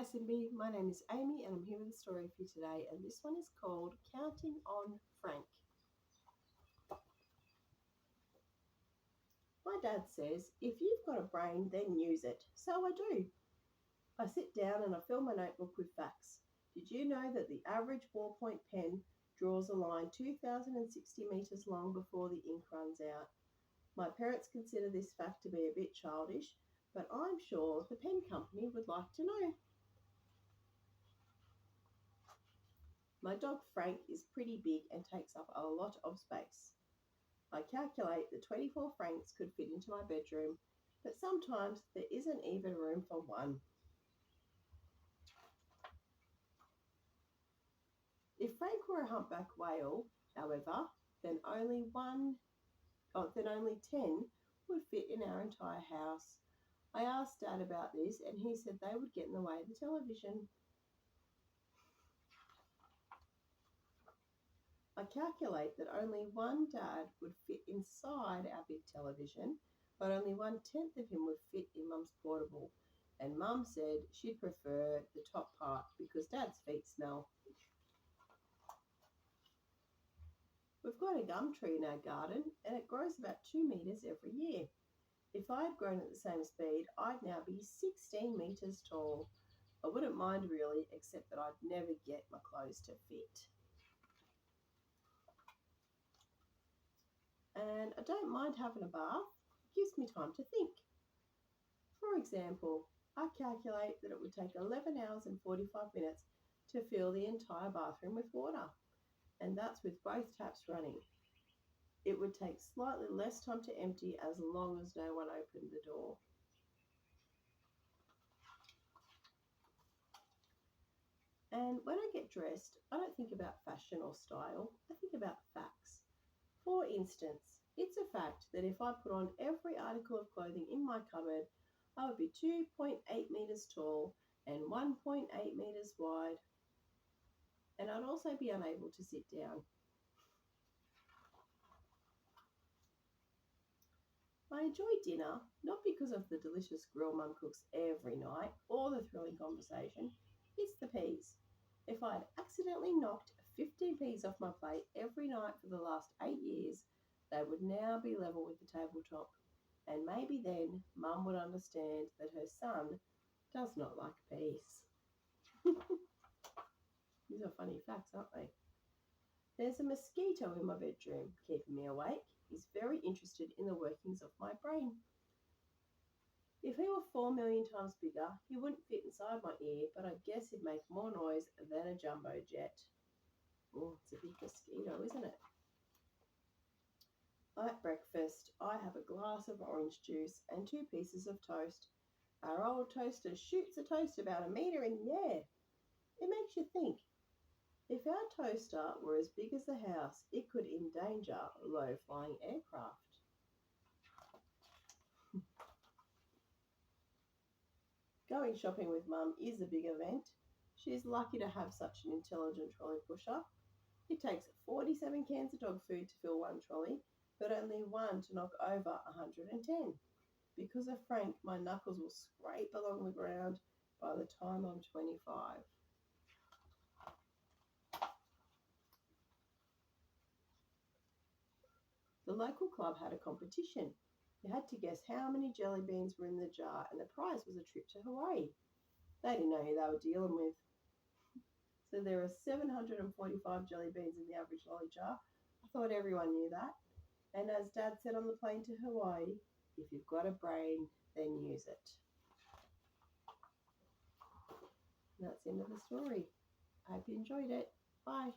Hi Simbi, my name is Amy and I'm here with a story for you today, and this one is called Counting on Frank. My dad says, if you've got a brain, then use it. So I do. I sit down and I fill my notebook with facts. Did you know that the average ballpoint pen draws a line 2,060 metres long before the ink runs out? My parents consider this fact to be a bit childish, but I'm sure the pen company would like to know. My dog Frank is pretty big and takes up a lot of space. I calculate that 24 francs could fit into my bedroom, but sometimes there isn't even room for one. If Frank were a humpback whale, however, then only 10 would fit in our entire house. I asked Dad about this and he said they would get in the way of the television. I calculate that only one dad would fit inside our big television, but only 1/10 of him would fit in Mum's portable. And Mum said she'd prefer the top part because Dad's feet smell. We've got a gum tree in our garden and it grows about 2 metres every year. If I had grown at the same speed, I'd now be 16 metres tall. I wouldn't mind really, except that I'd never get my clothes to fit. And I don't mind having a bath. It gives me time to think. For example, I calculate that it would take 11 hours and 45 minutes to fill the entire bathroom with water, and that's with both taps running. It would take slightly less time to empty as long as no one opened the door. And when I get dressed, I don't think about fashion or style, I think about facts. For instance, it's a fact that if I put on every article of clothing in my cupboard, I would be 2.8 metres tall and 1.8 metres wide, and I'd also be unable to sit down. I enjoy dinner not because of the delicious grill Mum cooks every night or the thrilling conversation, it's the peas. If I had accidentally knocked 15 peas off my plate every night for the last 8 years, they would now be level with the tabletop. And maybe then Mum would understand that her son does not like peas. These are funny facts, aren't they? There's a mosquito in my bedroom, keeping me awake. He's very interested in the workings of my brain. If he were 4 million times bigger, he wouldn't fit inside my ear, but I guess he'd make more noise than a jumbo jet. Oh, it's a big mosquito, isn't it? At breakfast, I have a glass of orange juice and 2 pieces of toast. Our old toaster shoots a toast about a metre in the air. It makes you think. If our toaster were as big as the house, it could endanger low-flying aircraft. Going shopping with Mum is a big event. She's lucky to have such an intelligent trolley pusher. It takes 47 cans of dog food to fill one trolley, but only one to knock over 110. Because of Frank, my knuckles will scrape along the ground by the time I'm 25. The local club had a competition. You had to guess how many jelly beans were in the jar, and the prize was a trip to Hawaii. They didn't know who they were dealing with. So there are 745 jelly beans in the average lolly jar. I thought everyone knew that. And as Dad said on the plane to Hawaii, if you've got a brain, then use it. And that's the end of the story. I hope you enjoyed it. Bye.